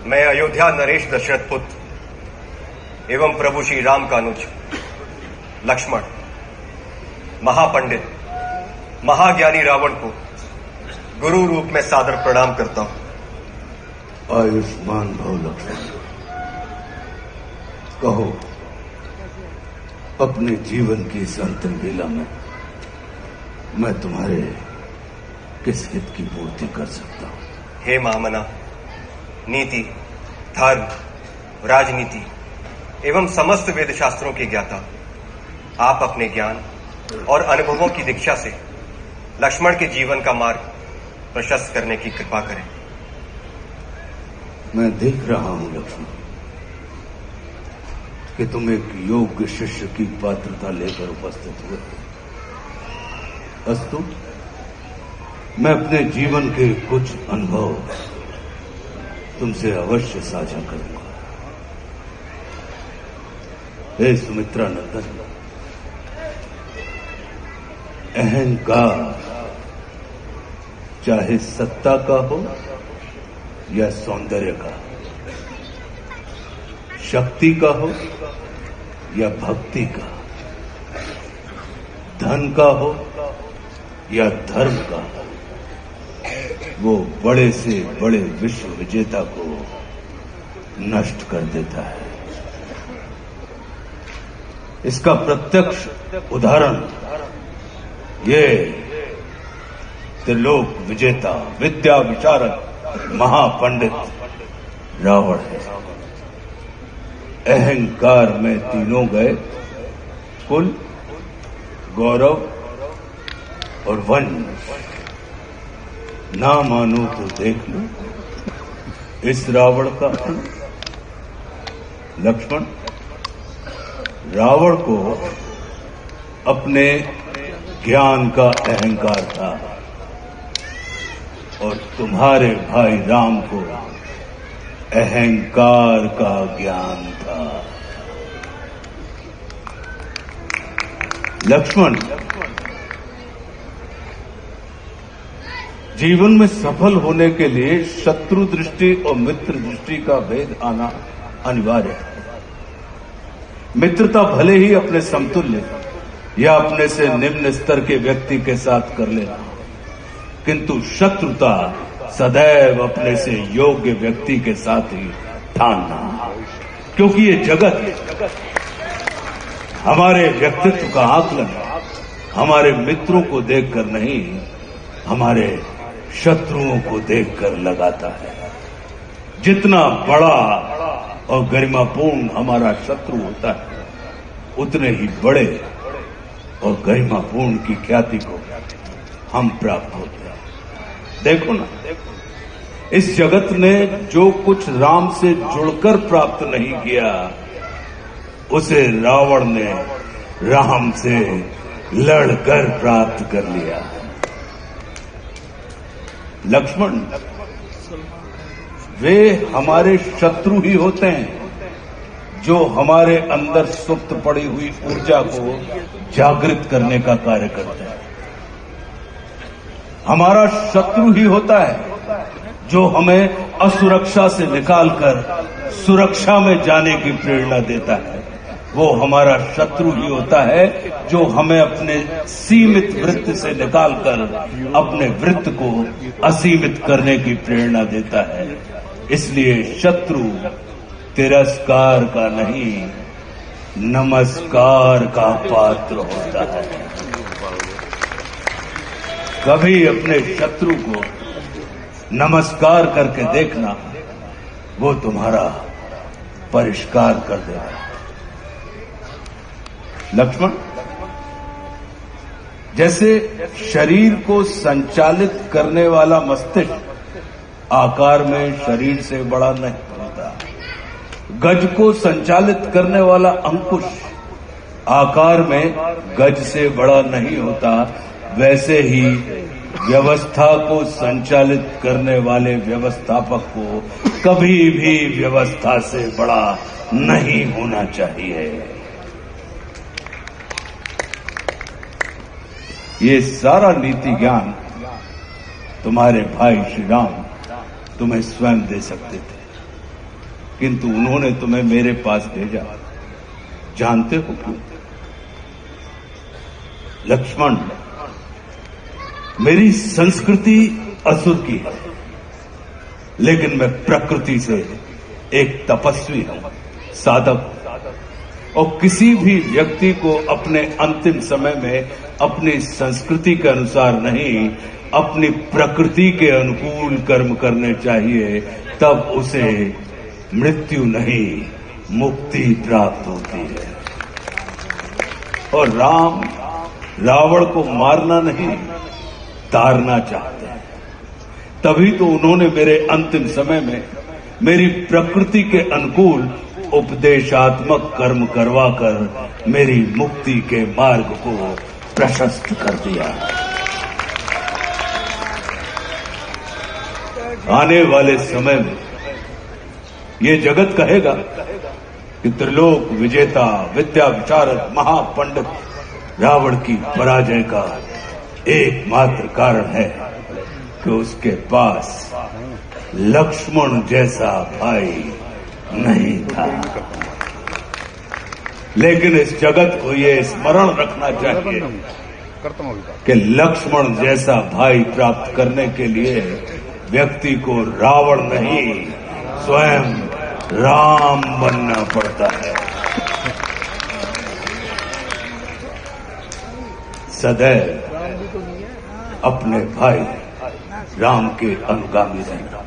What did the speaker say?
मैं अयोध्या नरेश दशरथ पुत्र एवं प्रभु श्री राम का अनुज लक्ष्मण महापंडित महाज्ञानी रावण को गुरु रूप में सादर प्रणाम करता हूं। आयुष्मान भव लक्ष्मण। कहो, अपने जीवन की इस अंतिम बेला में मैं तुम्हारे किस हित की पूर्ति कर सकता हूं? हे महामना, नीति, धर्म, राजनीति एवं समस्त वेद शास्त्रों के ज्ञाता, आप अपने ज्ञान और अनुभवों की दीक्षा से लक्ष्मण के जीवन का मार्ग प्रशस्त करने की कृपा करें। मैं देख रहा हूं लक्ष्मण कि तुम एक योग्य शिष्य की पात्रता लेकर उपस्थित हुए। अस्तु, मैं अपने जीवन के कुछ अनुभव तुमसे अवश्य साझा करूंगा। हे सुमित्रा नंदन, अहंकार चाहे सत्ता का हो या सौंदर्य का, शक्ति का हो या भक्ति का, धन का हो या धर्म का, वो बड़े से बड़े विश्व विजेता को नष्ट कर देता है। इसका प्रत्यक्ष उदाहरण ये त्रिलोक विजेता, विद्या विशारद, महापंडित रावण है। अहंकार में तीनों गए, कुल, गौरव और वंश। ना मानो तो देख लो इस रावण का अंत। लक्ष्मण, रावण को अपने ज्ञान का अहंकार था और तुम्हारे भाई राम को अहंकार का ज्ञान था। लक्ष्मण, जीवन में सफल होने के लिए शत्रु दृष्टि और मित्र दृष्टि का भेद आना अनिवार्य है। मित्रता भले ही अपने समतुल्य या अपने से निम्न स्तर के व्यक्ति के साथ कर लेना, किंतु शत्रुता सदैव अपने से योग्य व्यक्ति के साथ ही ठानना, क्योंकि ये जगत हमारे व्यक्तित्व का आकलन हमारे मित्रों को देखकर नहीं, हमारे शत्रुओं को देखकर लगाता है। जितना बड़ा और गरिमापूर्ण हमारा शत्रु होता है, उतने ही बड़े और गरिमापूर्ण की ख्याति को हम प्राप्त होते हैं। देखो ना, इस जगत ने जो कुछ राम से जुड़कर प्राप्त नहीं किया, उसे रावण ने राम से लड़कर प्राप्त कर लिया। लक्ष्मण, वे हमारे शत्रु ही होते हैं जो हमारे अंदर सुप्त पड़ी हुई ऊर्जा को जागृत करने का कार्य करते हैं। हमारा शत्रु ही होता है जो हमें असुरक्षा से निकालकर सुरक्षा में जाने की प्रेरणा देता है। वो हमारा शत्रु ही होता है जो हमें अपने सीमित वृत्त से निकालकर अपने वृत्त को असीमित करने की प्रेरणा देता है। इसलिए शत्रु तिरस्कार का नहीं, नमस्कार का पात्र होता है। कभी अपने शत्रु को नमस्कार करके देखना, वो तुम्हारा परिष्कार कर देगा। लक्ष्मण, जैसे शरीर को संचालित करने वाला मस्तिष्क आकार में शरीर से बड़ा नहीं होता, गज को संचालित करने वाला अंकुश आकार में गज से बड़ा नहीं होता, वैसे ही व्यवस्था को संचालित करने वाले व्यवस्थापक को कभी भी व्यवस्था से बड़ा नहीं होना चाहिए। ये सारा नीति ज्ञान तुम्हारे भाई श्री राम तुम्हें स्वयं दे सकते थे, किंतु उन्होंने तुम्हें मेरे पास भेजा। जानते हो क्यों? लक्ष्मण, मेरी संस्कृति असुर की है, लेकिन मैं प्रकृति से एक तपस्वी हूं, साधक। और किसी भी व्यक्ति को अपने अंतिम समय में अपनी संस्कृति के अनुसार नहीं, अपनी प्रकृति के अनुकूल कर्म करने चाहिए, तब उसे मृत्यु नहीं, मुक्ति प्राप्त होती है। और राम रावण को मारना नहीं, तारना चाहते हैं। तभी तो उन्होंने मेरे अंतिम समय में मेरी प्रकृति के अनुकूल उपदेशात्मक कर्म करवाकर मेरी मुक्ति के मार्ग को प्रशस्त कर दिया। आने वाले समय में ये जगत कहेगा कि त्रिलोक विजेता, विद्या विशारद, महापंडित रावण की पराजय का एकमात्र कारण है कि उसके पास लक्ष्मण जैसा भाई नहीं था। लेकिन इस जगत को ये स्मरण रखना चाहिए कि लक्ष्मण जैसा भाई प्राप्त करने के लिए व्यक्ति को रावण नहीं, स्वयं राम बनना पड़ता है। सदैव अपने भाई राम के अनुगामी रहना।